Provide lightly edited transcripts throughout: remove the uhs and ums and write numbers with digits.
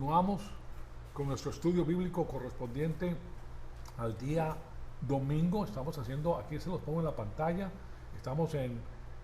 Continuamos con nuestro estudio bíblico correspondiente al día domingo. Estamos haciendo, aquí se los pongo en la pantalla, estamos en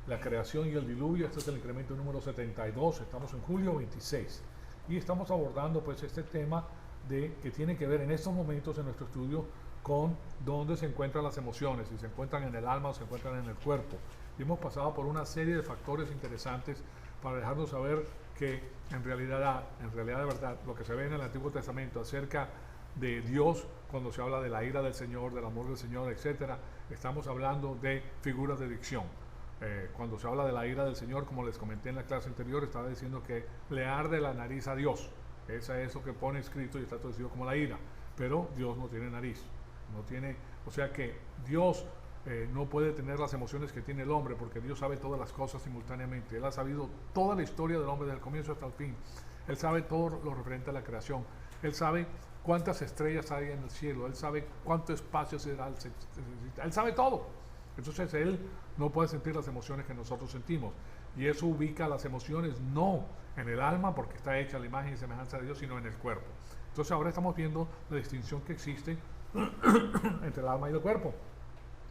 la creación y el diluvio. Este es el incremento número 72, estamos en julio 26 y estamos abordando pues este tema que tiene que ver en estos momentos en nuestro estudio con dónde se encuentran las emociones, si se encuentran en el alma o se encuentran en el cuerpo. Y hemos pasado por una serie de factores interesantes para dejarnos saber que en realidad de verdad, lo que se ve en el Antiguo Testamento acerca de Dios, cuando se habla de la ira del Señor, del amor del Señor, etcétera, estamos hablando de figuras de dicción. Cuando se habla de la ira del Señor, como les comenté en la clase anterior, estaba diciendo que le arde la nariz a Dios. Esa es lo que pone escrito y está traducido como la ira. Pero Dios no tiene nariz. No tiene, o sea que Dios no puede tener las emociones que tiene el hombre, porque Dios sabe todas las cosas simultáneamente. Él ha sabido toda la historia del hombre desde el comienzo hasta el fin. Él sabe todo lo referente a la creación. Él sabe cuántas estrellas hay en el cielo. Él sabe cuánto espacio se necesita. Él sabe todo. Entonces Él no puede sentir las emociones que nosotros sentimos. Y eso ubica las emociones no en el alma, porque está hecha a la imagen y semejanza de Dios, sino en el cuerpo. Entonces ahora estamos viendo la distinción que existe entre el alma y el cuerpo.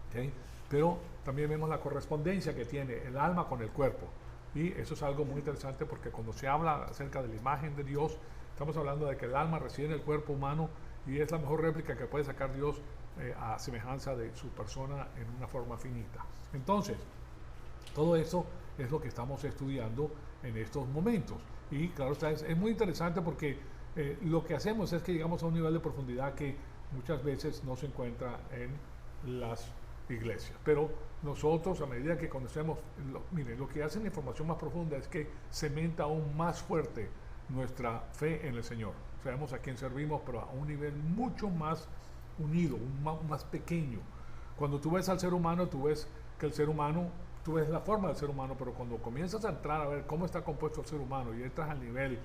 ¿Okay? Pero también vemos la correspondencia que tiene el alma con el cuerpo. Y eso es algo muy interesante, porque cuando se habla acerca de la imagen de Dios, estamos hablando de que el alma reside en el cuerpo humano y es la mejor réplica que puede sacar Dios a semejanza de su persona en una forma finita. Entonces, todo eso es lo que estamos estudiando en estos momentos. Y claro, es muy interesante porque lo que hacemos es que llegamos a un nivel de profundidad que muchas veces no se encuentra en las iglesias. Pero nosotros, a medida que conocemos, miren, lo que hace la información más profunda es que cementa aún más fuerte nuestra fe en el Señor. Sabemos a quién servimos, pero a un nivel mucho más unido, más pequeño. Cuando tú ves al ser humano, tú ves que el ser humano, tú ves la forma del ser humano, pero cuando comienzas a entrar a ver cómo está compuesto el ser humano y entras al nivel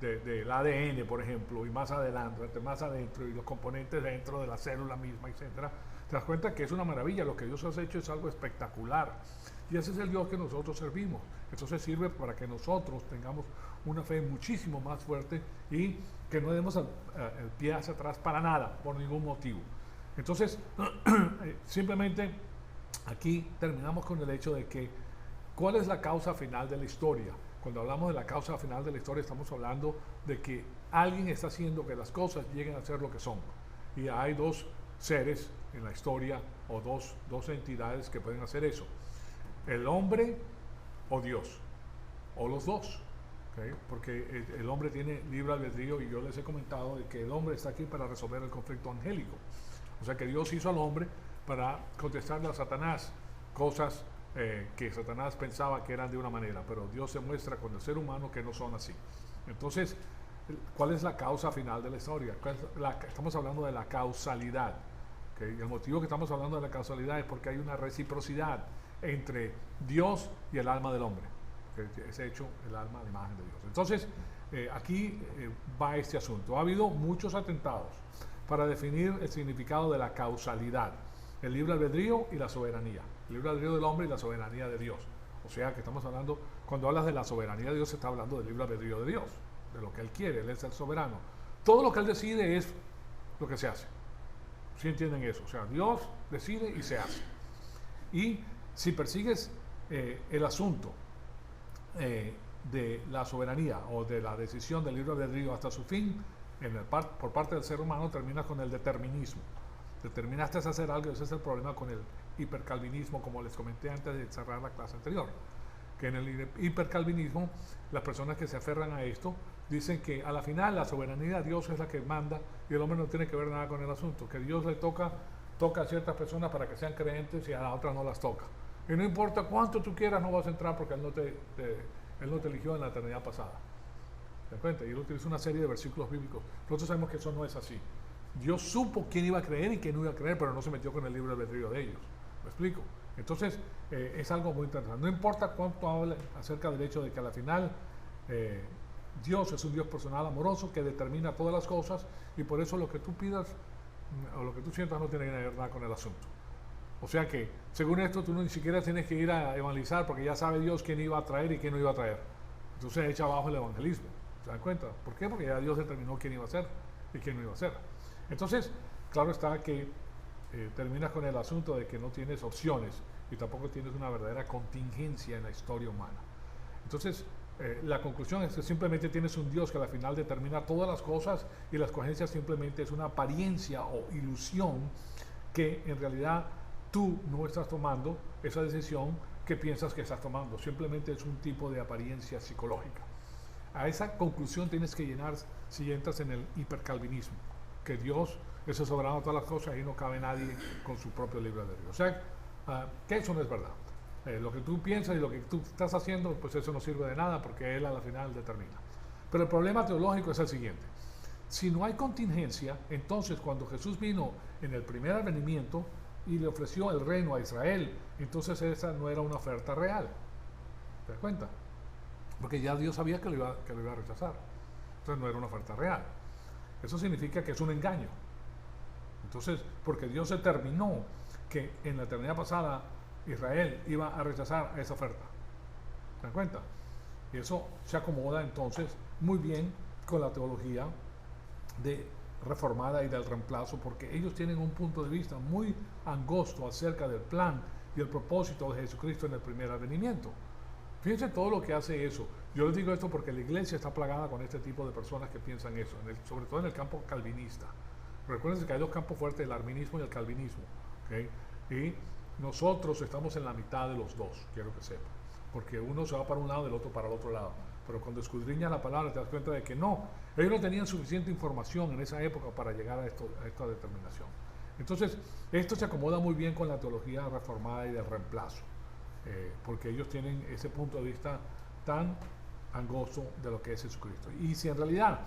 del ADN, por ejemplo, y más adelante, más adentro, y los componentes dentro de la célula misma, etcétera, te das cuenta que es una maravilla. Lo que Dios ha hecho es algo espectacular. Y ese es el Dios que nosotros servimos. Entonces sirve para que nosotros tengamos una fe muchísimo más fuerte y que no demos el pie hacia atrás para nada, por ningún motivo. Entonces, simplemente aquí terminamos con el hecho de que, ¿cuál es la causa final de la historia? Cuando hablamos de la causa final de la historia, estamos hablando de que alguien está haciendo que las cosas lleguen a ser lo que son. Y hay dos seres en la historia, o dos entidades que pueden hacer eso: el hombre o Dios, o los dos. ¿Okay? Porque el hombre tiene libre albedrío, y yo les he comentado de que el hombre está aquí para resolver el conflicto angélico. O sea que Dios hizo al hombre para contestarle a Satanás cosas que Satanás pensaba que eran de una manera, pero Dios se muestra con el ser humano que no son así. Entonces, ¿cuál es la causa final de la historia? Estamos hablando de la causalidad. ¿Okay? Y el motivo que estamos hablando de la causalidad es porque hay una reciprocidad entre Dios y el alma del hombre. Que es hecho el alma, la imagen de Dios. Entonces, aquí va este asunto. Ha habido muchos atentados para definir el significado de la causalidad: el libre albedrío y la soberanía. El libre albedrío del hombre y la soberanía de Dios. O sea que estamos hablando, cuando hablas de la soberanía de Dios, se está hablando del libre albedrío de Dios, de lo que Él quiere. Él es el soberano. Todo lo que Él decide es lo que se hace. ¿Sí entienden eso? O sea, Dios decide y se hace. Y si persigues el asunto de la soberanía o de la decisión del libre albedrío hasta su fin, por parte del ser humano, terminas con el determinismo. Determinaste a hacer algo. Ese es el problema con el hipercalvinismo, como les comenté antes de cerrar la clase anterior, que en el hipercalvinismo las personas que se aferran a esto dicen que a la final la soberanía de Dios es la que manda y el hombre no tiene que ver nada con el asunto, que Dios le toca a ciertas personas para que sean creyentes y a las otras no las toca. Y no importa cuánto tú quieras, no vas a entrar porque Él no te eligió en la eternidad pasada. ¿Te das cuenta? Y Él utiliza una serie de versículos bíblicos. Nosotros sabemos que eso no es así. Dios supo quién iba a creer y quién no iba a creer, pero no se metió con el libre albedrío de ellos. ¿Me explico? Entonces, es algo muy interesante. No importa cuánto hable acerca del hecho de que a la final Dios es un Dios personal, amoroso, que determina todas las cosas, y por eso lo que tú pidas o lo que tú sientas no tiene que ver nada con el asunto. O sea que, según esto, tú ni siquiera tienes que ir a evangelizar, porque ya sabe Dios quién iba a traer y quién no iba a traer. Entonces echa abajo el evangelismo. ¿Se dan cuenta? ¿Por qué? Porque ya Dios determinó quién iba a ser y quién no iba a ser. Entonces, claro está que terminas con el asunto de que no tienes opciones y tampoco tienes una verdadera contingencia en la historia humana. Entonces, la conclusión es que simplemente tienes un Dios que al final determina todas las cosas y la escogencia simplemente es una apariencia o ilusión que en realidad tú no estás tomando esa decisión que piensas que estás tomando. Simplemente es un tipo de apariencia psicológica. A esa conclusión tienes que llenar si entras en el hipercalvinismo, que Dios es el soberano de todas las cosas y no cabe nadie con su propio libre albedrío. O sea, que eso no es verdad. Lo que tú piensas y lo que tú estás haciendo, pues eso no sirve de nada porque Él a la final determina. Pero el problema teológico es el siguiente. Si no hay contingencia, entonces cuando Jesús vino en el primer advenimiento y le ofreció el reino a Israel, entonces esa no era una oferta real. ¿Te das cuenta? Porque ya Dios sabía que lo iba a rechazar. Entonces no era una oferta real. Eso significa que es un engaño. Entonces, porque Dios determinó que en la eternidad pasada Israel iba a rechazar esa oferta. ¿Se dan cuenta? Y eso se acomoda entonces muy bien con la teología de reformada y del reemplazo, porque ellos tienen un punto de vista muy angosto acerca del plan y el propósito de Jesucristo en el primer advenimiento. Fíjense todo lo que hace eso. Yo les digo esto porque la iglesia está plagada con este tipo de personas que piensan eso, sobre todo en el campo calvinista. Recuerden que hay dos campos fuertes, el arminismo y el calvinismo. ¿Okay? Y nosotros estamos en la mitad de los dos, quiero que sepan. Porque uno se va para un lado y el otro para el otro lado. Pero cuando escudriñas la palabra te das cuenta de que no, ellos no tenían suficiente información en esa época para llegar a esta determinación. Entonces, esto se acomoda muy bien con la teología reformada y del reemplazo. Porque ellos tienen ese punto de vista tan angosto de lo que es Jesucristo. Y si en realidad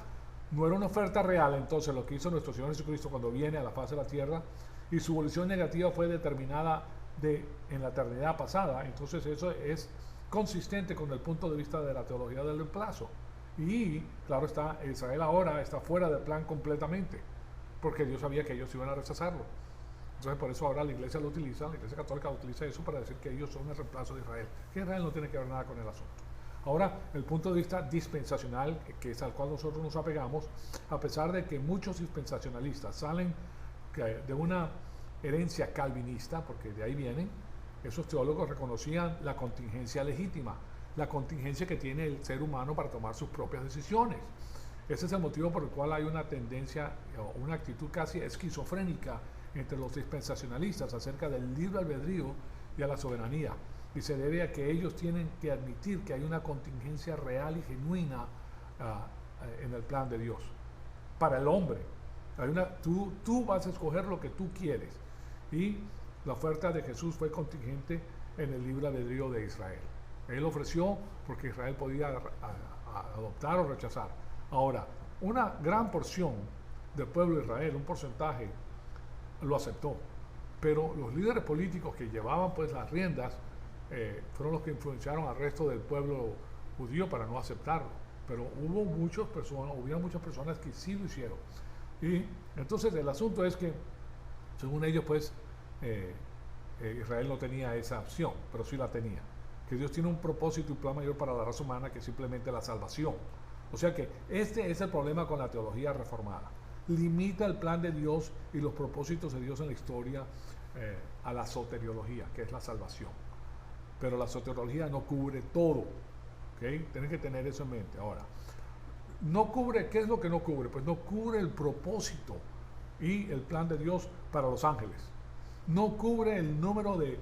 no era una oferta real, entonces lo que hizo nuestro Señor Jesucristo cuando viene a la faz de la tierra y su evolución negativa fue determinada en la eternidad pasada, entonces eso es consistente con el punto de vista de la teología del reemplazo. Y claro está, Israel ahora está fuera del plan completamente, porque Dios sabía que ellos iban a rechazarlo. Entonces por eso ahora la iglesia lo utiliza, la iglesia católica utiliza eso para decir que ellos son el reemplazo de Israel, que Israel no tiene que ver nada con el asunto. Ahora, el punto de vista dispensacional, que es al cual nosotros nos apegamos, a pesar de que muchos dispensacionalistas salen de una herencia calvinista, porque de ahí vienen, esos teólogos reconocían la contingencia legítima, la contingencia que tiene el ser humano para tomar sus propias decisiones. Ese es el motivo por el cual hay una tendencia o una actitud casi esquizofrénica entre los dispensacionalistas acerca del libre albedrío y a la soberanía. Y se debe a que ellos tienen que admitir que hay una contingencia real y genuina en el plan de Dios. Para el hombre, tú vas a escoger lo que tú quieres. Y la oferta de Jesús fue contingente en el libre albedrío de Israel. Él ofreció porque Israel podía adoptar o rechazar. Ahora, una gran porción del pueblo de Israel, un porcentaje, lo aceptó. Pero los líderes políticos que llevaban pues las riendas fueron los que influenciaron al resto del pueblo judío para no aceptarlo. Pero hubieron muchas personas que sí lo hicieron. Y entonces el asunto es que, según ellos, pues, Israel no tenía esa opción, pero sí la tenía. Que Dios tiene un propósito y un plan mayor para la raza humana que simplemente la salvación. O sea que este es el problema con la teología reformada. Limita el plan de Dios y los propósitos de Dios en la historia a la soteriología, que es la salvación. Pero la soteriología no cubre todo. ¿Okay? Tienen que tener eso en mente. Ahora, no cubre, ¿qué es lo que no cubre? Pues no cubre el propósito y el plan de Dios para los ángeles. No cubre el número de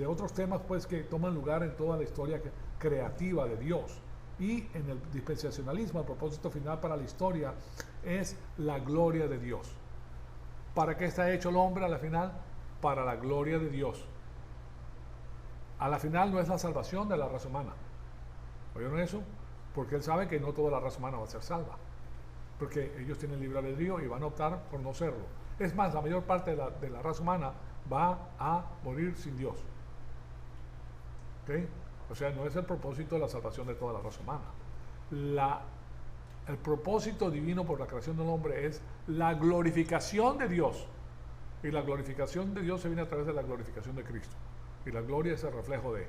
otros temas pues que toman lugar en toda la historia creativa de Dios. Y en el dispensacionalismo, el propósito final para la historia es la gloria de Dios. ¿Para qué está hecho el hombre a la final? Para la gloria de Dios. A la final no es la salvación de la raza humana. ¿Oyeron eso? Porque él sabe que no toda la raza humana va a ser salva. Porque ellos tienen libre albedrío y van a optar por no serlo. Es más, la mayor parte de la raza humana va a morir sin Dios. ¿Okay? O sea, no es el propósito de la salvación de toda la raza humana. El propósito divino por la creación del hombre es la glorificación de Dios. Y la glorificación de Dios se viene a través de la glorificación de Cristo. Y la gloria es el reflejo de.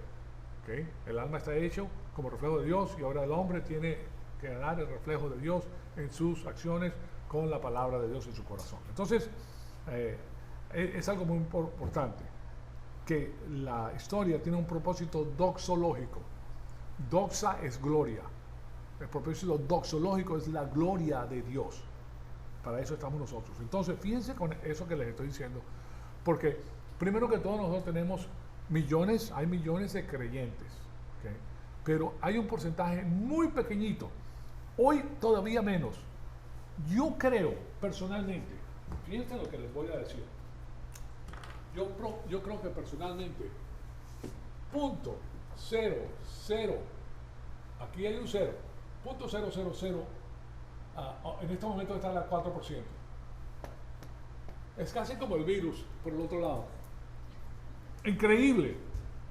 ¿Okay? El alma está hecho como reflejo de Dios y ahora el hombre tiene que dar el reflejo de Dios en sus acciones con la palabra de Dios en su corazón. Entonces, es algo muy importante, que la historia tiene un propósito doxológico. Doxa es gloria. El propósito doxológico es la gloria de Dios. Para eso estamos nosotros. Entonces, fíjense con eso que les estoy diciendo, porque primero que todo nosotros tenemos hay millones de creyentes, ¿okay? Pero hay un porcentaje muy pequeñito, hoy todavía menos. Yo creo personalmente, fíjense lo que les voy a decir, yo creo que personalmente, punto 00, aquí hay un 0, punto 000, en este momento está al 4%. Es casi como el virus, por el otro lado. Increíble,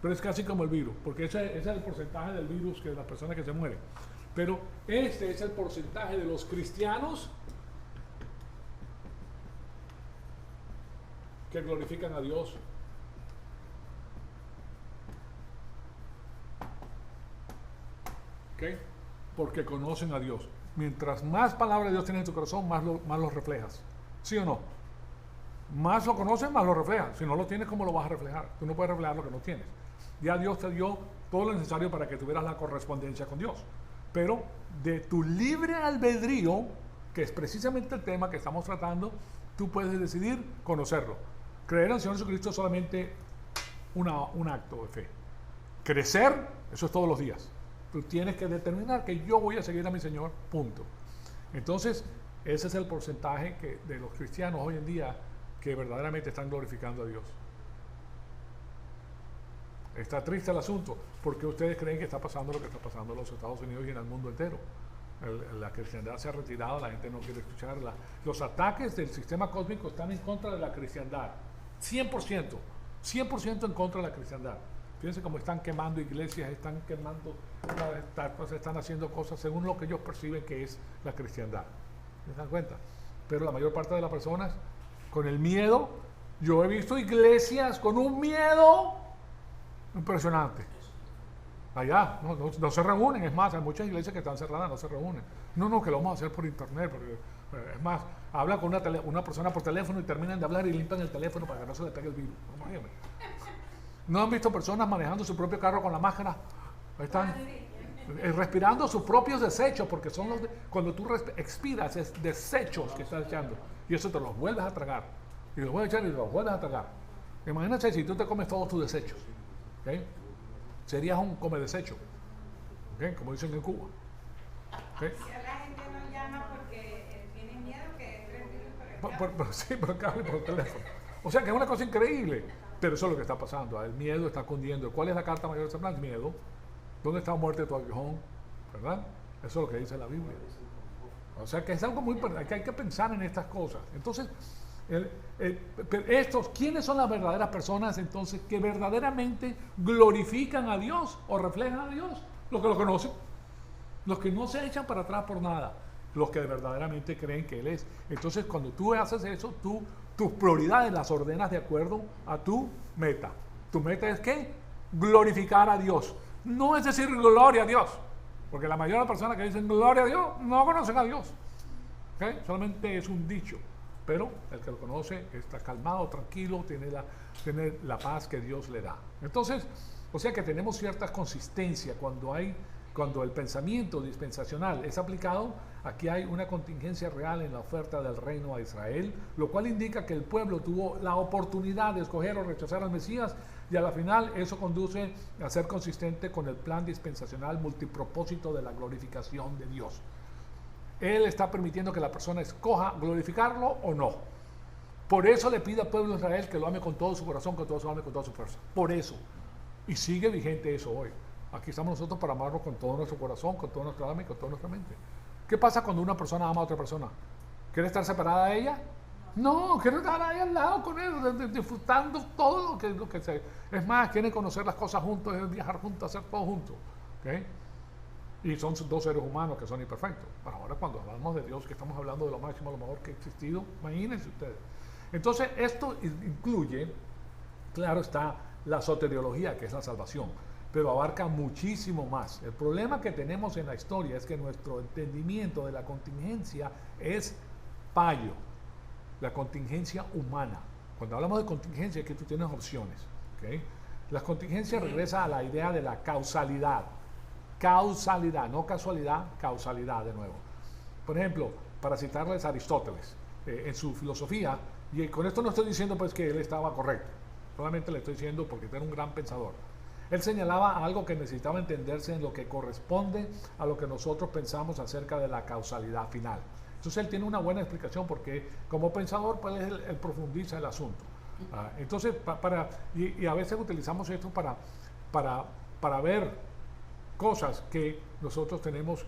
pero es casi como el virus, porque ese es el porcentaje del virus que de las personas que se mueren. Pero este es el porcentaje de los cristianos que glorifican a Dios. ¿Ok? Porque conocen a Dios. Mientras más palabra de Dios tienes en tu corazón, más lo reflejas. ¿Sí o no? Más lo conoces, más lo reflejas. Si no lo tienes, ¿cómo lo vas a reflejar? Tú no puedes reflejar lo que no tienes. Ya Dios te dio todo lo necesario para que tuvieras la correspondencia con Dios. Pero de tu libre albedrío, que es precisamente el tema que estamos tratando, tú puedes decidir conocerlo. Creer en el Señor Jesucristo es solamente un acto de fe. Crecer, eso es todos los días. Tú tienes que determinar que yo voy a seguir a mi Señor, punto. Entonces, ese es el porcentaje de los cristianos hoy en día que verdaderamente están glorificando a Dios. Está triste el asunto, porque ustedes creen que está pasando lo que está pasando en los Estados Unidos y en el mundo entero. La cristiandad se ha retirado, la gente no quiere escucharla. Los ataques del sistema cósmico están en contra de la cristiandad. 100% en contra de la cristiandad. Fíjense cómo están quemando iglesias, están quemando estatuas, están haciendo cosas según lo que ellos perciben que es la cristiandad. ¿Se dan cuenta? Pero la mayor parte de las personas, con el miedo, yo he visto iglesias con un miedo impresionante. Allá, no se reúnen, es más, hay muchas iglesias que están cerradas, no se reúnen. No, que lo vamos a hacer por internet, porque, es más, habla con una persona por teléfono y terminan de hablar y limpian el teléfono para que no se le pegue el virus. ¿No han visto personas manejando su propio carro con la máscara? Están respirando sus propios desechos, porque son cuando tú expiras, es desechos que estás echando, y eso te los vuelves a tragar, y los vuelves a echar y los vuelves a tragar. Imagínate si tú te comes todos tus desechos, ¿okay? Serías un come desecho, ¿okay? Como dicen en Cuba, ¿okay? Si a la gente no llama porque tiene miedo que respire Sí, por cable, por teléfono. O sea que es una cosa increíble, pero eso es lo que está pasando. El miedo está cundiendo. ¿Cuál es la carta mayor de Satanás? Miedo. ¿Dónde está muerte tu aguijón? ¿Verdad? Eso es lo que dice la Biblia. O sea que es algo muy importante, que hay que pensar en estas cosas. Entonces, ¿quiénes son las verdaderas personas entonces que verdaderamente glorifican a Dios o reflejan a Dios? Los que lo conocen, los que no se echan para atrás por nada, los que verdaderamente creen que Él es. Entonces, cuando tú haces eso, tus prioridades las ordenas de acuerdo a tu meta. Tu meta es ¿qué? Glorificar a Dios. No es decir gloria a Dios, porque la mayoría de las personas que dicen gloria a Dios no conocen a Dios. ¿Okay? Solamente es un dicho. Pero el que lo conoce está calmado, tranquilo, tiene la paz que Dios le da. Entonces, o sea que tenemos cierta consistencia cuando el pensamiento dispensacional es aplicado. Aquí hay una contingencia real en la oferta del reino a Israel, lo cual indica que el pueblo tuvo la oportunidad de escoger o rechazar al Mesías, y a la final eso conduce a ser consistente con el plan dispensacional multipropósito de la glorificación de Dios. Él está permitiendo que la persona escoja glorificarlo o no. Por eso le pide al pueblo de Israel que lo ame con todo su corazón, con todo su alma y con toda su fuerza. Por eso. Y sigue vigente eso hoy. Aquí estamos nosotros para amarlo con todo nuestro corazón, con toda nuestra alma y con toda nuestra mente. ¿Qué pasa cuando una persona ama a otra persona? ¿Quiere estar separada de ella? No, quiere estar ahí al lado con él, disfrutando todo lo que se... Es más, quieren conocer las cosas juntos, viajar juntos, hacer todo juntos. ¿Okay? Y son dos seres humanos que son imperfectos. Pero ahora cuando hablamos de Dios, que estamos hablando de lo máximo, lo mejor que ha existido, imagínense ustedes. Entonces, esto incluye, claro está, la soteriología, que es la salvación. pero abarca muchísimo más. El problema que tenemos en la historia es que nuestro entendimiento de la contingencia es payo, la contingencia humana. Cuando hablamos de contingencia, aquí tú tienes opciones. ¿Okay? La contingencia regresa a la idea de la causalidad. Causalidad, no casualidad, causalidad de nuevo. Por ejemplo, para citarles a Aristóteles, en su filosofía, y con esto no estoy diciendo pues que él estaba correcto, solamente le estoy diciendo porque era un gran pensador. Él señalaba algo que necesitaba entenderse en lo que corresponde a lo que nosotros pensamos acerca de la causalidad final. Entonces él tiene una buena explicación porque como pensador pues él profundiza el asunto. Entonces y a veces utilizamos esto para ver cosas que nosotros tenemos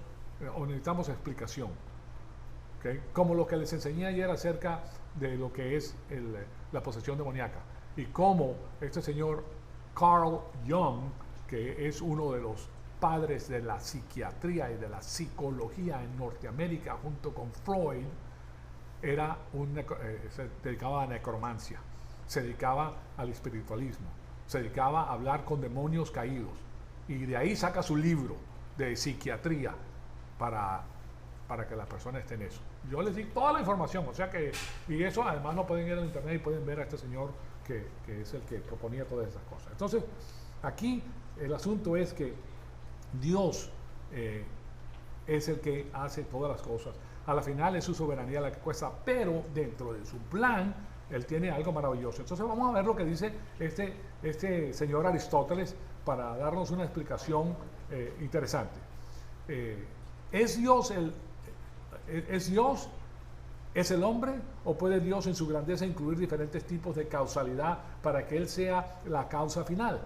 o necesitamos explicación. ¿Okay? Como lo que les enseñé ayer acerca de lo que es la posesión demoníaca y cómo este señor Carl Jung, que es uno de los padres de la psiquiatría y de la psicología en Norteamérica junto con Freud, se dedicaba a la necromancia, se dedicaba al espiritualismo, se dedicaba a hablar con demonios caídos y de ahí saca su libro de psiquiatría para que las personas estén en eso. Yo les di toda la información, o sea que, y eso además lo pueden ir a internet y pueden ver a este señor que es el que proponía todas esas cosas. Entonces, aquí el asunto es que Dios es el que hace todas las cosas. A la final es su soberanía la que cuesta, pero dentro de su plan, Él tiene algo maravilloso. Entonces vamos a ver lo que dice este señor Aristóteles para darnos una explicación interesante. ¿Es Dios ¿Es el hombre o puede Dios en su grandeza incluir diferentes tipos de causalidad para que Él sea la causa final?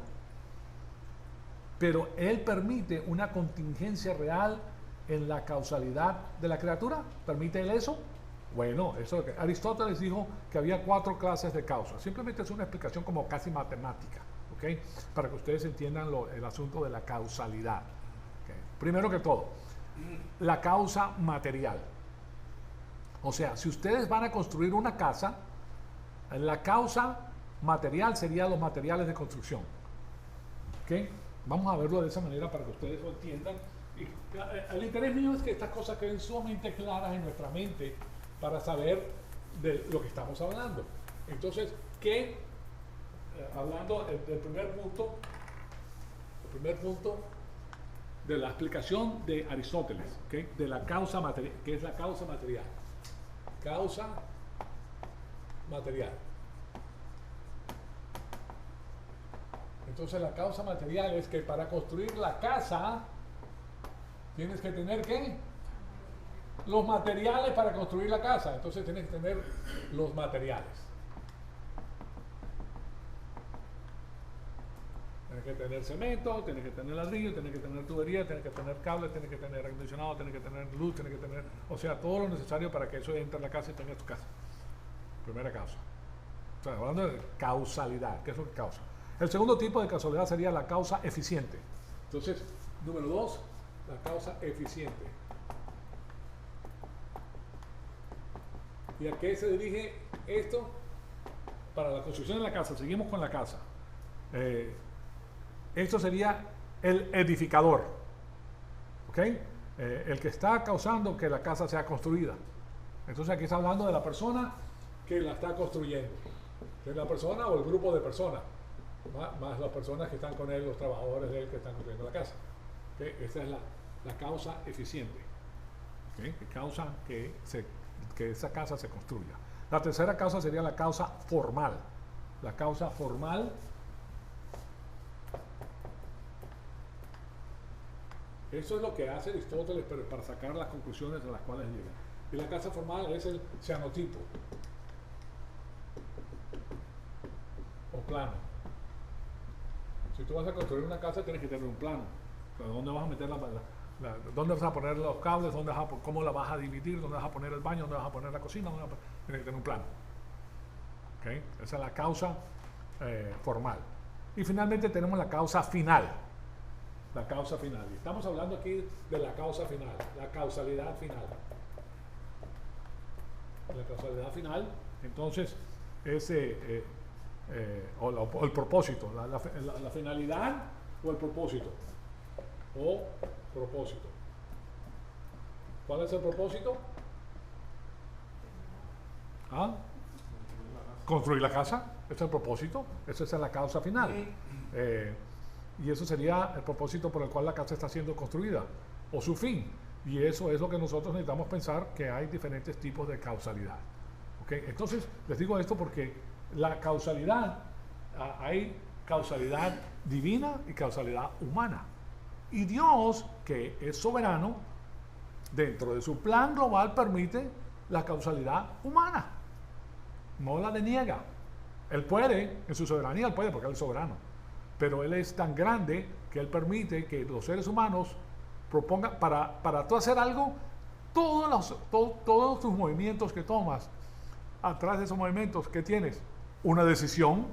Pero Él permite una contingencia real en la causalidad de la criatura. ¿Permite Él eso? Bueno, eso es lo que Aristóteles dijo que había 4 clases de causas. Simplemente es una explicación como casi matemática, ¿ok? Para que ustedes entiendan el asunto de la causalidad. ¿Okay? Primero que todo, la causa material. O sea, si ustedes van a construir una casa, la causa material sería los materiales de construcción. ¿Ok? Vamos a verlo de esa manera para que ustedes lo entiendan. Y el interés mío es que estas cosas queden sumamente claras en nuestra mente para saber de lo que estamos hablando. Entonces, hablando del primer punto de la explicación de Aristóteles, ¿okay? De la causa material, que es la causa material. Causa material. Entonces la causa material es que para construir la casa tienes que tener ¿qué? Los materiales para construir la casa. Entonces tienes que tener los materiales. Tienes que tener cemento, tienes que tener ladrillo, tienes que tener tubería, tienes que tener cables, tienes que tener aire acondicionado, tienes que tener luz, tienes que tener, o sea, todo lo necesario para que eso entre en la casa y tengas tu casa. Primera causa. O sea, hablando de causalidad, ¿qué es lo que causa? El segundo tipo de causalidad sería la causa eficiente. Entonces, número 2, la causa eficiente. ¿Y a qué se dirige esto? Para la construcción de la casa, seguimos con la casa. Esto sería el edificador, ¿ok? El que está causando que la casa sea construida. Entonces aquí está hablando de la persona que la está construyendo. ¿Es la persona o el grupo de personas? Más las personas que están con él, los trabajadores de él que están construyendo la casa. ¿Okay? Esta es la causa eficiente, ¿okay? Que causa que esa casa se construya. La tercera causa sería la causa formal. La causa formal eso es lo que hace Aristóteles para sacar las conclusiones a las cuales llega. Y la causa formal es el cianotipo o plano. Si tú vas a construir una casa tienes que tener un plano. ¿Dónde vas a meter dónde vas a poner los cables? ¿Cómo la vas a dividir? ¿Dónde vas a poner el baño? ¿Dónde vas a poner la cocina? Tienes que tener un plano. ¿Okay? Esa es la causa formal. Y finalmente tenemos la causa final. La causa final. Y estamos hablando aquí de la causa final, la causalidad final. La causalidad final, entonces, es el propósito, la finalidad o el propósito? O propósito. ¿Cuál es el propósito? ¿Ah? Construir la casa. Ese es el propósito. Esa es la causa final. Y eso sería el propósito por el cual la casa está siendo construida. O su fin. Y eso es lo que nosotros necesitamos pensar, que hay diferentes tipos de causalidad. ¿Okay? Entonces, les digo esto porque la causalidad, hay causalidad divina y causalidad humana. Y Dios, que es soberano, dentro de su plan global permite la causalidad humana. No la deniega. Él puede, en su soberanía, él puede porque él es soberano. Pero él es tan grande que él permite que los seres humanos propongan, para tú hacer algo, todos tus movimientos que tomas, atrás de esos movimientos que tienes, una decisión.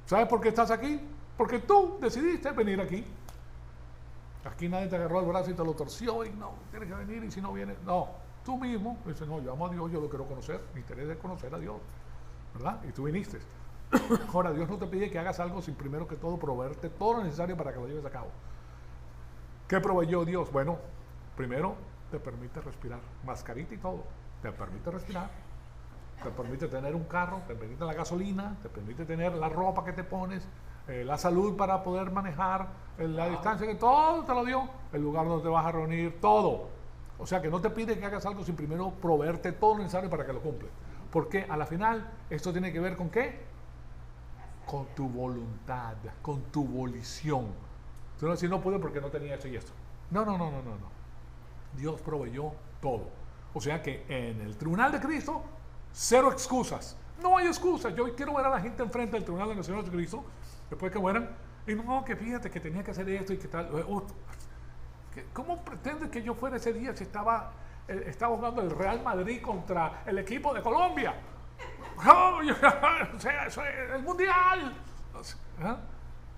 ¿Sabes por qué estás aquí? Porque tú decidiste venir aquí. Aquí nadie te agarró el brazo y te lo torció y no, tienes que venir y si no vienes, no. Tú mismo dices, no, yo amo a Dios, yo lo quiero conocer, mi interés es conocer a Dios, ¿verdad? Y tú viniste. Ahora, Dios no te pide que hagas algo sin primero que todo proveerte todo lo necesario para que lo lleves a cabo. ¿Qué proveyó Dios? Bueno, primero te permite respirar, mascarita y todo, te permite respirar, te permite tener un carro, te permite la gasolina, te permite tener la ropa que te pones, la salud para poder manejar, la distancia, que todo te lo dio, el lugar donde te vas a reunir, todo. O sea que no te pide que hagas algo sin primero proveerte todo lo necesario para que lo cumples. Porque a la final esto tiene que ver con ¿qué? Con tu voluntad, con tu volición. Tú no decís, no puedo porque no tenía esto y esto. No. Dios proveyó todo. O sea que en el tribunal de Cristo, cero excusas. No hay excusas. Yo quiero ver a la gente enfrente del tribunal del Señor Jesucristo, después que mueran, y no, que fíjate que tenía que hacer esto y que tal. ¿Cómo pretendes que yo fuera ese día si estaba jugando el Real Madrid contra el equipo de Colombia? O sea, eso es el mundial.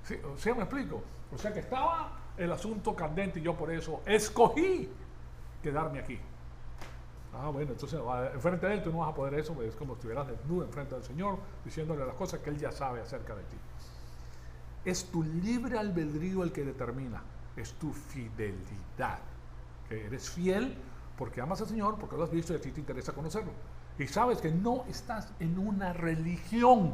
Sí, o sea, me explico. O sea que estaba el asunto candente y yo por eso escogí quedarme aquí. Bueno, entonces enfrente de él tú no vas a poder eso, pues es como si estuvieras desnudo enfrente del Señor, diciéndole las cosas que él ya sabe acerca de ti. Es tu libre albedrío el que determina, es tu fidelidad. Que eres fiel porque amas al Señor, porque lo has visto y a ti te interesa conocerlo. Y sabes que no estás en una religión,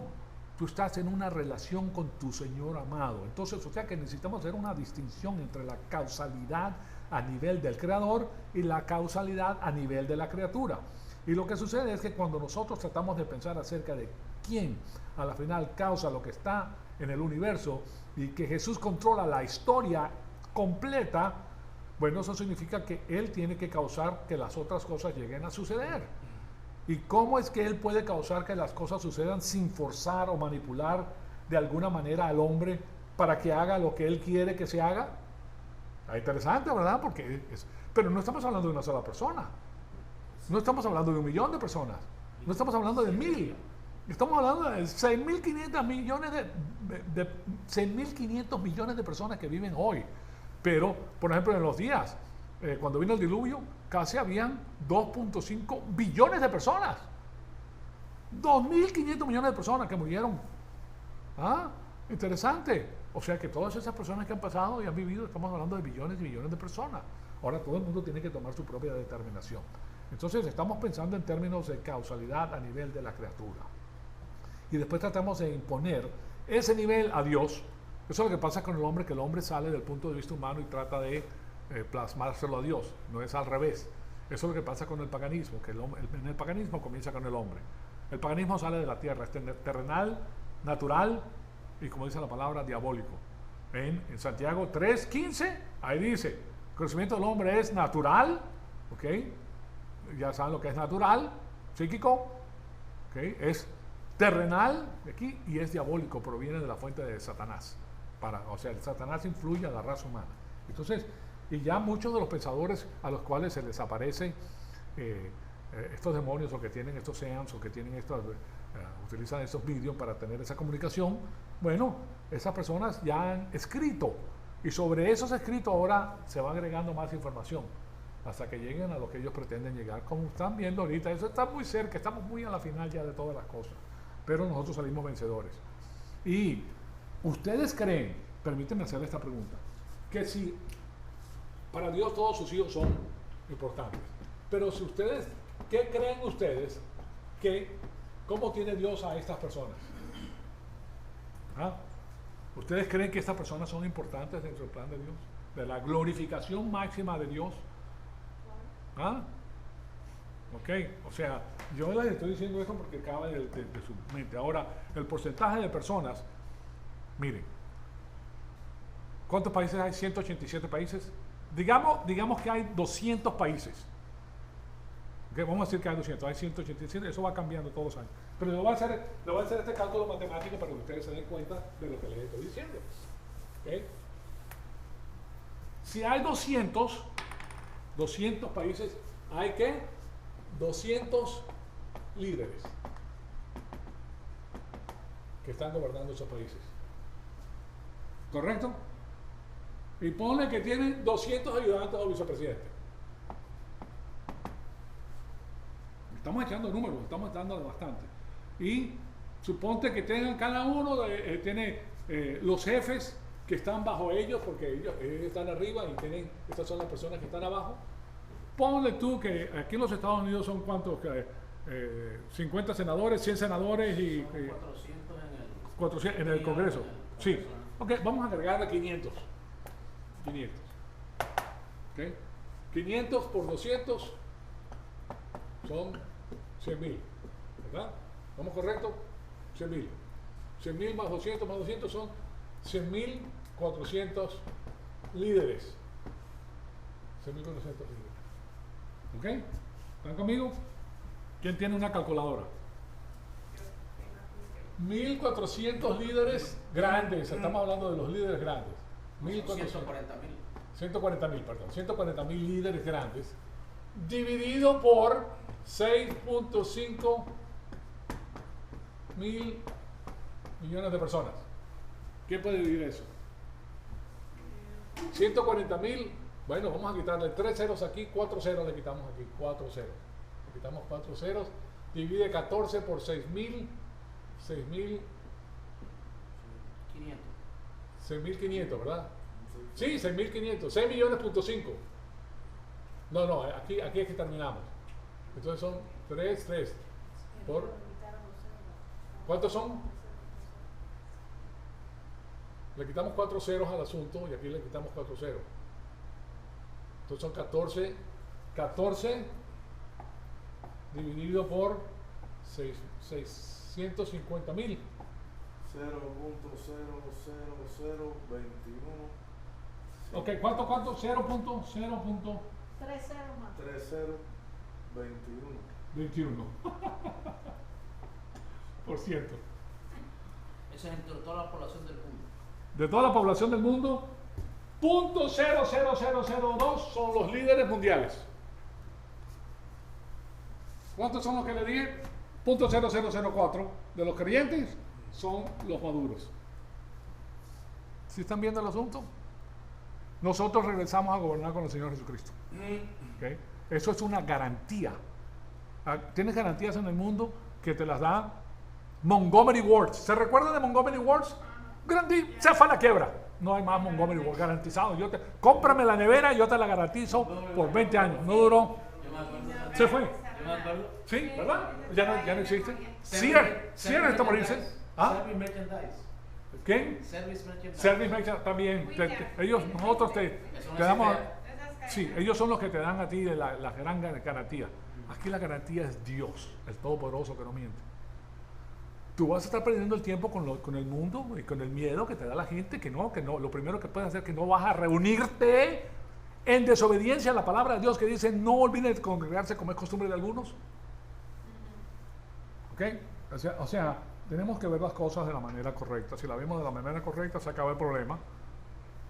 tú estás en una relación con tu Señor amado. Entonces, o sea que necesitamos hacer una distinción entre la causalidad a nivel del Creador y la causalidad a nivel de la criatura. Y lo que sucede es que cuando nosotros tratamos de pensar acerca de quién a la final causa lo que está en el universo y que Jesús controla la historia completa, bueno, eso significa que Él tiene que causar que las otras cosas lleguen a suceder. ¿Y cómo es que Él puede causar que las cosas sucedan sin forzar o manipular de alguna manera al hombre para que haga lo que Él quiere que se haga? Es interesante, ¿verdad? Pero no estamos hablando de una sola persona. No estamos hablando de 1 millón de personas. No estamos hablando de 1000. Estamos hablando de 6.500 millones de personas que viven hoy. Pero, por ejemplo, en los días, cuando vino el diluvio, casi habían 2.5 billones de personas. 2.500 millones de personas que murieron. Interesante. O sea que todas esas personas que han pasado y han vivido, estamos hablando de billones y billones de personas. Ahora todo el mundo tiene que tomar su propia determinación. Entonces estamos pensando en términos de causalidad a nivel de la criatura. Y después tratamos de imponer ese nivel a Dios. Eso es lo que pasa con el hombre, que el hombre sale del punto de vista humano y trata de plasmárselo a Dios. No es al revés. Eso es lo que pasa con el paganismo, que en el paganismo comienza con el hombre. El paganismo sale de la tierra, es terrenal, natural y, como dice la palabra, diabólico. En Santiago 3:15, ahí dice, el conocimiento del hombre es natural, ¿ok? Ya saben lo que es natural, psíquico, ¿ok? Es terrenal de aquí y es diabólico, proviene de la fuente de Satanás. O sea, el Satanás influye a la raza humana. Entonces, y ya muchos de los pensadores a los cuales se les aparecen estos demonios o que tienen estos seans o que tienen utilizan estos vídeos para tener esa comunicación, bueno, esas personas ya han escrito y sobre esos escritos ahora se va agregando más información hasta que lleguen a lo que ellos pretenden llegar. Como están viendo ahorita, eso está muy cerca, estamos muy a la final ya de todas las cosas, pero nosotros salimos vencedores. Y ustedes creen permíteme hacerle esta pregunta. Que si para Dios todos sus hijos son importantes, pero si ustedes, ¿qué creen ustedes cómo tiene Dios a estas personas? ¿Ah? ¿Ustedes creen que estas personas son importantes dentro del plan de Dios? ¿De la glorificación máxima de Dios? ¿Ah? Ok, o sea, yo les estoy diciendo esto porque acaba de su mente. Ahora, el porcentaje de personas, miren, ¿cuántos países hay? 187 países. Digamos que hay 200 países. Okay, vamos a decir que hay 200, hay 187, eso va cambiando todos los años. Pero le voy a hacer este cálculo matemático para que ustedes se den cuenta de lo que les estoy diciendo. Okay. Si hay 200 países, hay ¿qué? 200 líderes que están gobernando esos países. ¿Correcto? Y ponle que tienen 200 ayudantes o vicepresidentes. Estamos echando números, estamos dando bastante. Y suponte que tengan cada uno, tiene los jefes que están bajo ellos, porque ellos están arriba y estas son las personas que están abajo. Ponle tú que aquí en los Estados Unidos son cuántos, 50 senadores, 100 senadores y 400 en el Congreso. Sí, ok, vamos a agregarle 500. 500. Okay. 500 por 200 son 100.000, ¿verdad? ¿Vamos correcto? 100.000. 100.000 más 200 son 100.400 líderes. 100.400 líderes. ¿Ok? ¿Están conmigo? ¿Quién tiene una calculadora? 1.400 líderes grandes. Estamos hablando de los líderes grandes. 140.000 líderes grandes, dividido por 6.5 mil millones de personas. ¿Qué puede dividir eso? 140.000, bueno, vamos a quitarle 3 ceros aquí, 4 ceros le quitamos aquí, 4 ceros. Le quitamos 4 ceros, divide 14 por 6.000, 6.500, ¿verdad? Sí, 6.500, 6 millones.5. No, aquí es que terminamos. Entonces son 3 por... ¿Cuántos son? Le quitamos 4 ceros al asunto y aquí le quitamos 4 ceros. Entonces son 14 dividido por 650.000. 0.00021. Ok, ¿cuánto? 0.0. 3 ceros más. 21. Por ciento. Eso es entre toda la población del mundo. De toda la población del mundo, .00002 son los líderes mundiales. ¿Cuántos son los que le dije? .0004 de los creyentes son los maduros. ¿Sí están viendo el asunto? Nosotros regresamos a gobernar con el Señor Jesucristo. ¿Okay? Eso es una garantía. Tienes garantías en el mundo que te las da Montgomery Ward. ¿Se recuerdan de Montgomery Ward? Se fue a la quiebra. No hay más Montgomery Ward garantizado. Cómprame la nevera y yo te la garantizo por 20 años. No duró. Se fue. Sí, ¿verdad? Ya no existe. Sears está por irse. ¿Ah? Service Merchandise. ¿Quién? Service Merchandise. Service Merchandise también. Nosotros te damos. Sí, ellos son los que te dan a ti la gran garantía. Aquí la garantía es Dios, el Todopoderoso que no miente. Tú vas a estar perdiendo el tiempo con el mundo y con el miedo que te da la gente, que no. Lo primero que puedes hacer es que no vas a reunirte en desobediencia a la palabra de Dios que dice no olviden de congregarse como es costumbre de algunos. ¿Ok? O sea, tenemos que ver las cosas de la manera correcta. Si la vemos de la manera correcta, se acaba el problema.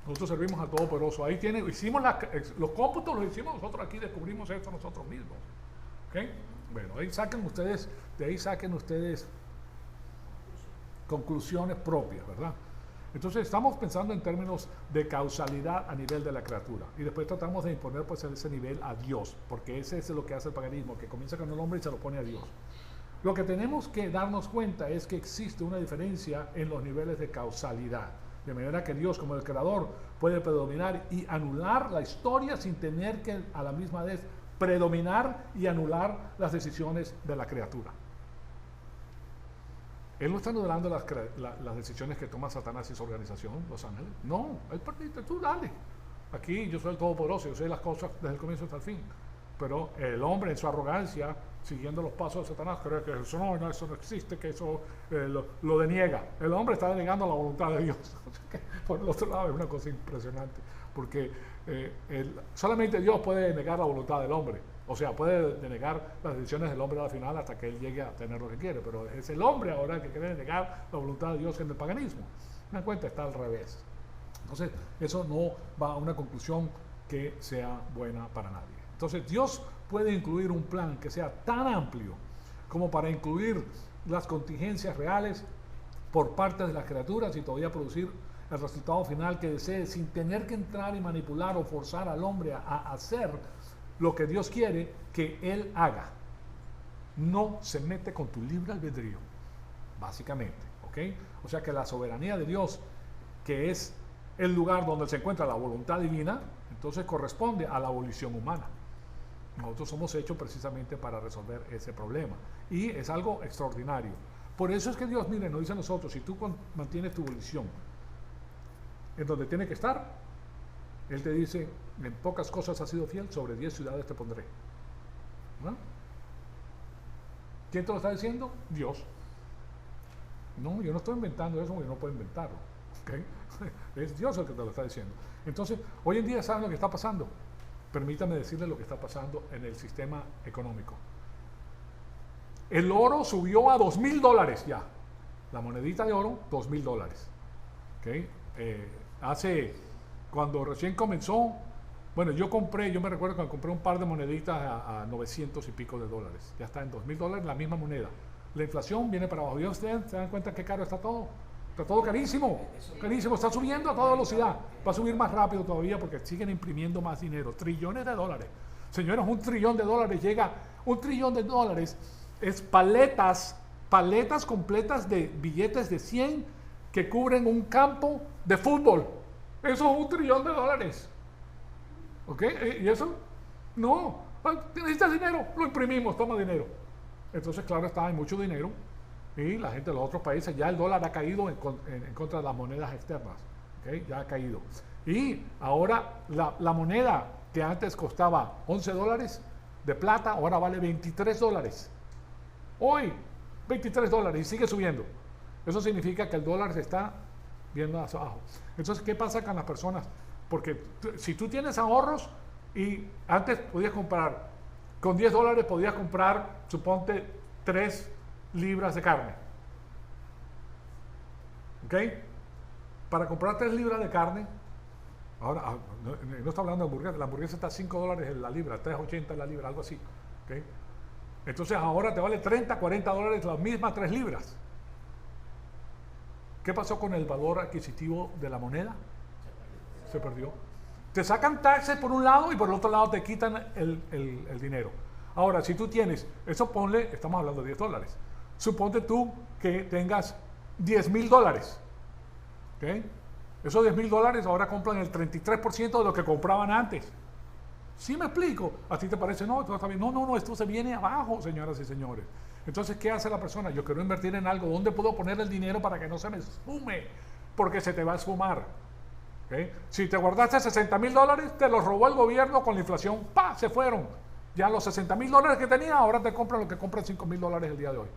Nosotros servimos al Todopoderoso. Ahí hicimos los cómputos, los hicimos nosotros aquí, descubrimos esto nosotros mismos. ¿Ok? Bueno, de ahí saquen ustedes conclusiones propias, ¿verdad? Entonces estamos pensando en términos de causalidad a nivel de la criatura y después tratamos de imponer pues ese nivel a Dios, porque ese es lo que hace el paganismo, que comienza con el hombre y se lo pone a Dios. Lo que tenemos que darnos cuenta es que existe una diferencia en los niveles de causalidad. De manera que Dios, como el creador, puede predominar y anular la historia sin tener que a la misma vez predominar y anular las decisiones de la criatura. Él no está anulando las decisiones que toma Satanás y su organización, los ángeles. No, él permite, tú dale. Aquí yo soy el Todopoderoso, yo sé las cosas desde el comienzo hasta el fin. Pero el hombre en su arrogancia, siguiendo los pasos de Satanás, cree que eso no existe, que eso lo deniega. El hombre está denegando la voluntad de Dios. Por el otro lado es una cosa impresionante, porque solamente Dios puede denegar la voluntad del hombre. O sea, puede denegar las decisiones del hombre al final hasta que él llegue a tener lo que quiere. Pero es el hombre ahora el que quiere denegar la voluntad de Dios en el paganismo. Me dan cuenta, está al revés. Entonces, eso no va a una conclusión que sea buena para nadie. Entonces, Dios puede incluir un plan que sea tan amplio como para incluir las contingencias reales por parte de las criaturas y todavía producir el resultado final que desee sin tener que entrar y manipular o forzar al hombre a hacer lo que Dios quiere que él haga. No se mete con tu libre albedrío, básicamente, ¿ok? O sea que la soberanía de Dios, que es el lugar donde se encuentra la voluntad divina, entonces corresponde a la abolición humana. Nosotros somos hechos precisamente para resolver ese problema y es algo extraordinario. Por eso es que Dios, mire, nos dice a nosotros, si tú mantienes tu volición en donde tiene que estar, Él te dice, en pocas cosas has sido fiel, sobre 10 ciudades te pondré. ¿No? ¿Quién te lo está diciendo? Dios. No, yo no estoy inventando eso porque no puedo inventarlo. ¿Okay? Es Dios el que te lo está diciendo. Entonces, hoy en día, ¿saben lo que está pasando? Permítame decirles lo que está pasando en el sistema económico. El oro subió a $2,000 ya. La monedita de oro, $2,000. ¿Okay? Cuando recién comenzó, bueno, yo me recuerdo cuando compré un par de moneditas a 900 y pico de dólares. Ya está en $2,000 la misma moneda. La inflación viene para abajo. ¿Y ustedes se dan cuenta qué caro está todo? Está todo carísimo, carísimo, está subiendo a toda velocidad. Va a subir más rápido todavía porque siguen imprimiendo más dinero, trillones de dólares. Señores, $1 trillón llega, $1 trillón es paletas completas de billetes de 100 que cubren un campo de fútbol. Eso es $1 trillón. ¿Ok? ¿Y eso? No. ¿Necesitas dinero? Lo imprimimos, toma dinero. Entonces, claro, está, hay mucho dinero. Y la gente de los otros países, ya el dólar ha caído en contra de las monedas externas. ¿Okay? Ya ha caído. Y ahora la moneda que antes costaba $11 de plata, ahora vale $23. Hoy, $23 y sigue subiendo. Eso significa que el dólar se está viendo hacia abajo. Entonces, ¿qué pasa con las personas? Porque si tú tienes ahorros y antes podías comprar, con $10 podías comprar, suponte, 3 libras de carne. ¿Ok? Para comprar 3 libras de carne, ahora no está hablando de hamburguesa, la hamburguesa está a $5 en la libra, $3.80 en la libra, algo así. ¿Ok? Entonces ahora te vale $30, $40 las mismas 3 libras. ¿Qué pasó con el valor adquisitivo de la moneda? Se perdió. Te sacan taxes por un lado y por el otro lado te quitan el dinero. Ahora, si tú tienes, eso ponle, estamos hablando de $10. Suponte tú que tengas $10,000. ¿Okay? Esos $10,000 ahora compran el 33% de lo que compraban antes. ¿Sí me explico? ¿A ti te parece? No, todo está bien. No, esto se viene abajo, señoras y señores. Entonces, ¿qué hace la persona? Yo quiero invertir en algo. ¿Dónde puedo poner el dinero para que no se me esfume? Porque se te va a esfumar. ¿Okay? Si te guardaste $60,000, te los robó el gobierno con la inflación. ¡Pah! Se fueron. Ya los $60,000 que tenía, ahora te compran lo que compran $5,000 el día de hoy.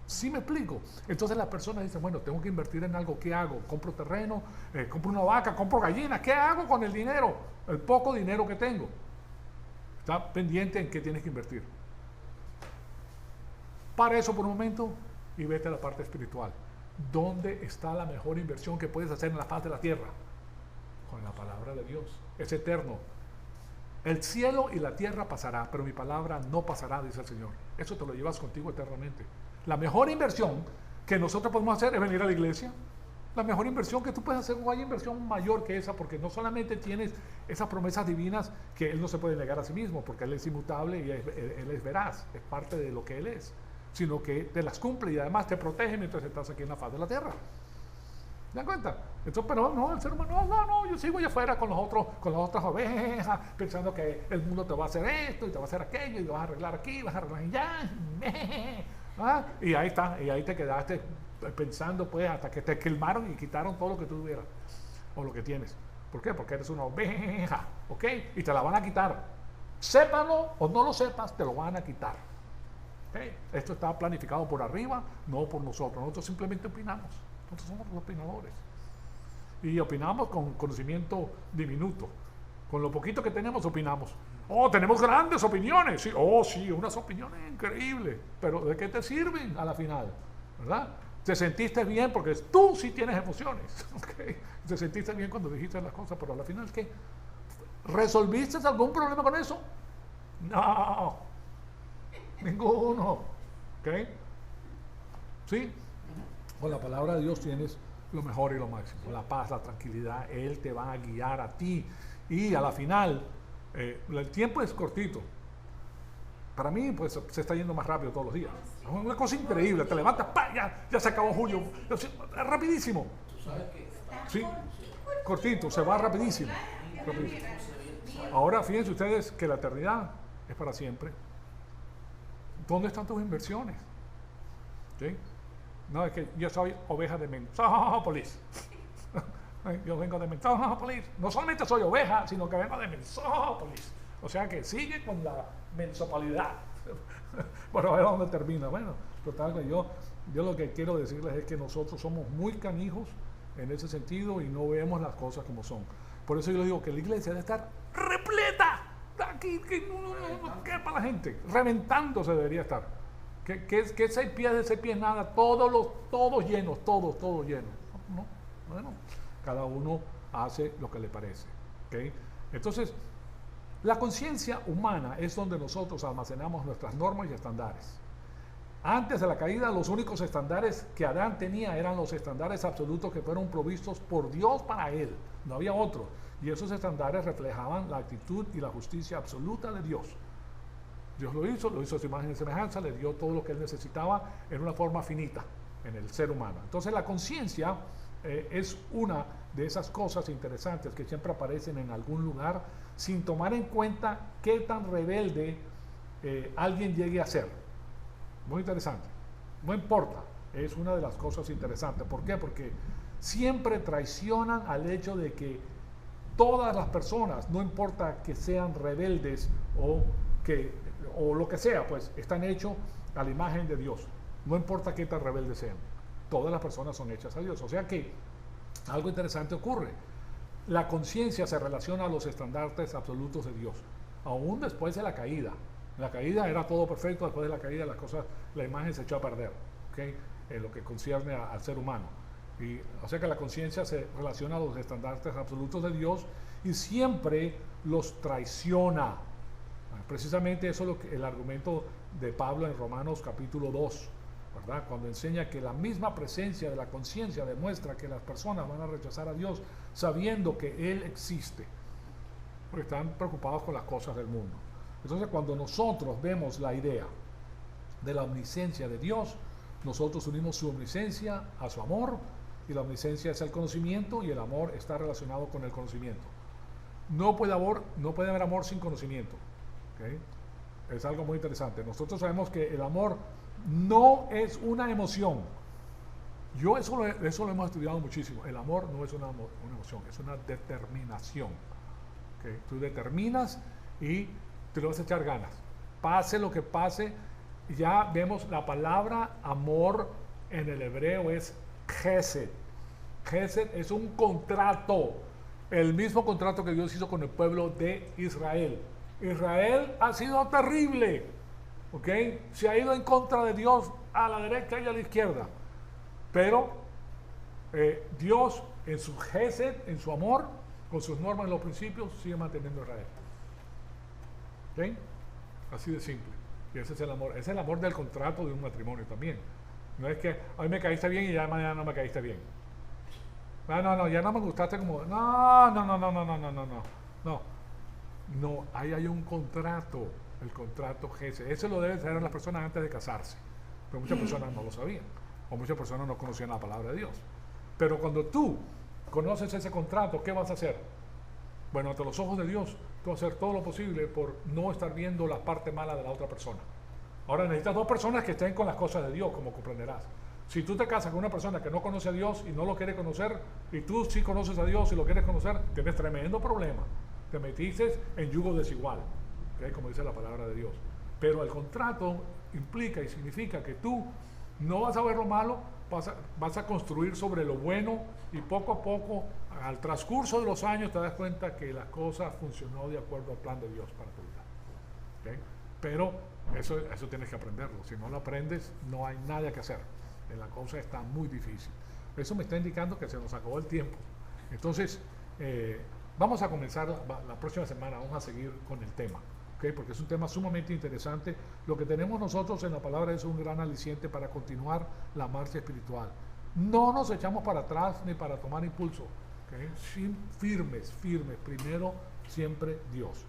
¿Sí me explico? Entonces las personas dicen, bueno, tengo que invertir en algo. ¿Qué hago? ¿Compro terreno? ¿Compro una vaca? ¿Compro gallinas? ¿Qué hago con el dinero? El poco dinero que tengo. Está pendiente en qué tienes que invertir. Para eso por un momento y vete a la parte espiritual. ¿Dónde está la mejor inversión que puedes hacer en la faz de la tierra? Con la palabra de Dios. Es eterno. El cielo y la tierra pasará, pero mi palabra no pasará, dice el Señor. Eso te lo llevas contigo eternamente. La mejor inversión que nosotros podemos hacer es venir a la iglesia. La mejor inversión que tú puedes hacer, no hay inversión mayor que esa, porque no solamente tienes esas promesas divinas que Él no se puede negar a sí mismo, porque Él es inmutable y Él es veraz, es parte de lo que Él es, sino que te las cumple y además te protege mientras estás aquí en la faz de la tierra. ¿Se dan cuenta? Entonces, pero no, el ser humano, no, yo sigo allá afuera con con las otras ovejas, pensando que el mundo te va a hacer esto y te va a hacer aquello y lo vas a arreglar aquí, vas a arreglar allá. ¿Ah? Y ahí está, y ahí te quedaste pensando pues hasta que te quemaron y quitaron todo lo que tú tuvieras o lo que tienes. ¿Por qué? Porque eres una oveja, ¿ok? Y te la van a quitar. Sépalo o no lo sepas, te lo van a quitar. ¿Okay? Esto está planificado por arriba, no por nosotros. Nosotros simplemente opinamos. Nosotros somos los opinadores. Y opinamos con conocimiento diminuto. Con lo poquito que tenemos, opinamos. Oh, tenemos grandes opiniones. Sí, oh, sí, unas opiniones increíbles. Pero ¿de qué te sirven a la final? ¿Verdad? Te sentiste bien porque tú sí tienes emociones. ¿Okay? Te sentiste bien cuando dijiste las cosas, pero a la final, ¿qué? ¿Resolviste algún problema con eso? No. Ninguno. ¿Ok? ¿Sí? Con la palabra de Dios tienes lo mejor y lo máximo. La paz, la tranquilidad. Él te va a guiar a ti. Y a la final, el tiempo es cortito. Para mí, pues, se está yendo más rápido todos los días. Es una cosa increíble. Te levantas, ¡pah! Ya se acabó julio. Es rapidísimo. Tú sabes que Sí, cortito, se va rapidísimo. Rapidísimo. Ahora, fíjense ustedes que la eternidad es para siempre. ¿Dónde están tus inversiones? ¿Sí? No, es que yo soy oveja de Mensópolis. Yo vengo de Mensópolis. No solamente soy oveja, sino que vengo de Mensópolis. O sea que sigue con la mensopolidad. Bueno, a ver dónde termina. Bueno, total, yo lo que quiero decirles es que nosotros somos muy canijos en ese sentido y no vemos las cosas como son. Por eso yo digo que la iglesia debe estar repleta. Aquí, que no quepa la gente. Reventándose debería estar. Que 6 pies de 6 pies nada. Todos llenos, todos llenos. No, bueno, cada uno hace lo que le parece. ¿Okay? Entonces, la conciencia humana es donde nosotros almacenamos nuestras normas y estándares. Antes de la caída, los únicos estándares que Adán tenía eran los estándares absolutos que fueron provistos por Dios para él. No había otro. Y esos estándares reflejaban la actitud y la justicia absoluta de Dios. Dios lo hizo a su imagen y semejanza, le dio todo lo que él necesitaba en una forma finita en el ser humano. Entonces la conciencia es una de esas cosas interesantes que siempre aparecen en algún lugar sin tomar en cuenta qué tan rebelde alguien llegue a ser. Muy interesante. No importa, es una de las cosas interesantes. ¿Por qué? Porque siempre traicionan al hecho de que todas las personas, no importa que sean rebeldes o lo que sea, pues están hechos a la imagen de Dios. No importa qué tan rebeldes sean. Todas las personas son hechas a Dios. O sea que algo interesante ocurre. La conciencia se relaciona a los estandartes absolutos de Dios, aún después de la caída. La caída era todo perfecto, después de la caída la imagen se echó a perder, ¿okay? En lo que concierne al ser humano. O sea que la conciencia se relaciona a los estandartes absolutos de Dios y siempre los traiciona. Precisamente eso es el argumento de Pablo en Romanos capítulo 2, ¿verdad? Cuando enseña que la misma presencia de la conciencia demuestra que las personas van a rechazar a Dios sabiendo que Él existe, porque están preocupados con las cosas del mundo. Entonces, cuando nosotros vemos la idea de la omnisciencia de Dios, nosotros unimos su omnisciencia a su amor, y la omnisciencia es el conocimiento y el amor está relacionado con el conocimiento. No puede haber amor sin conocimiento. ¿Okay? Es algo muy interesante. Nosotros sabemos que el amor no es una emoción. Eso lo hemos estudiado muchísimo. El amor no es una emoción, es una determinación. ¿Okay? Tú determinas y te lo vas a echar ganas. Pase lo que pase, ya vemos la palabra amor en el hebreo es Gesed. Gesed es un contrato, el mismo contrato que Dios hizo con el pueblo de Israel. Israel ha sido terrible, ¿ok? Se ha ido en contra de Dios a la derecha y a la izquierda, pero Dios en su Gesed, en su amor, con sus normas y los principios, sigue manteniendo a Israel. ¿Ok? Así de simple. Y ese es el amor. Es el amor del contrato de un matrimonio también. No es que hoy me caíste bien y ya mañana no me caíste bien. No, ya no me gustaste como... No, ahí hay un contrato, el contrato Gesed. Eso lo deben saber las personas antes de casarse. Pero muchas personas no lo sabían. O muchas personas no conocían la palabra de Dios. Pero cuando tú conoces ese contrato, ¿qué vas a hacer? Bueno, ante los ojos de Dios, tú vas a hacer todo lo posible por no estar viendo la parte mala de la otra persona. Ahora necesitas dos personas que estén con las cosas de Dios, como comprenderás. Si tú te casas con una persona que no conoce a Dios y no lo quiere conocer, y tú sí conoces a Dios y lo quieres conocer, tienes tremendo problema. Te metiste en yugo desigual, ¿okay? Como dice la palabra de Dios. Pero el contrato implica y significa que tú no vas a ver lo malo, vas a construir sobre lo bueno, y poco a poco, al transcurso de los años, te das cuenta que la cosa funcionó de acuerdo al plan de Dios para tu vida. ¿Okay? Pero eso tienes que aprenderlo. Si no lo aprendes, no hay nada que hacer. La cosa está muy difícil. Eso me está indicando que se nos acabó el tiempo. Entonces, vamos a comenzar la próxima semana, vamos a seguir con el tema, ¿okay? Porque es un tema sumamente interesante. Lo que tenemos nosotros en la palabra es un gran aliciente para continuar la marcha espiritual. No nos echamos para atrás ni para tomar impulso, ¿okay? Firmes, primero siempre Dios.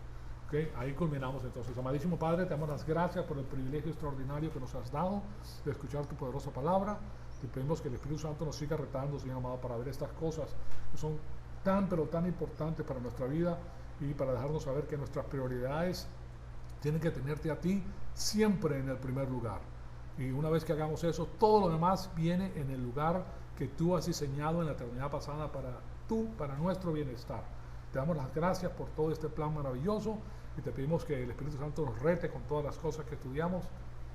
¿Okay? Ahí culminamos entonces. Amadísimo Padre, te damos las gracias por el privilegio extraordinario que nos has dado de escuchar tu poderosa palabra. Te pedimos que el Espíritu Santo nos siga retando, Señor amado, para ver estas cosas que son tan pero tan importantes para nuestra vida, y para dejarnos saber que nuestras prioridades tienen que tenerte a ti siempre en el primer lugar. Y una vez que hagamos eso, todo lo demás viene en el lugar que tú has diseñado en la eternidad pasada para nuestro bienestar. Te damos las gracias por todo este plan maravilloso, y te pedimos que el Espíritu Santo nos rete con todas las cosas que estudiamos,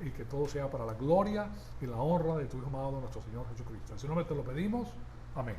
y que todo sea para la gloria y la honra de tu Hijo amado, nuestro Señor Jesucristo. En su nombre te lo pedimos. Amén.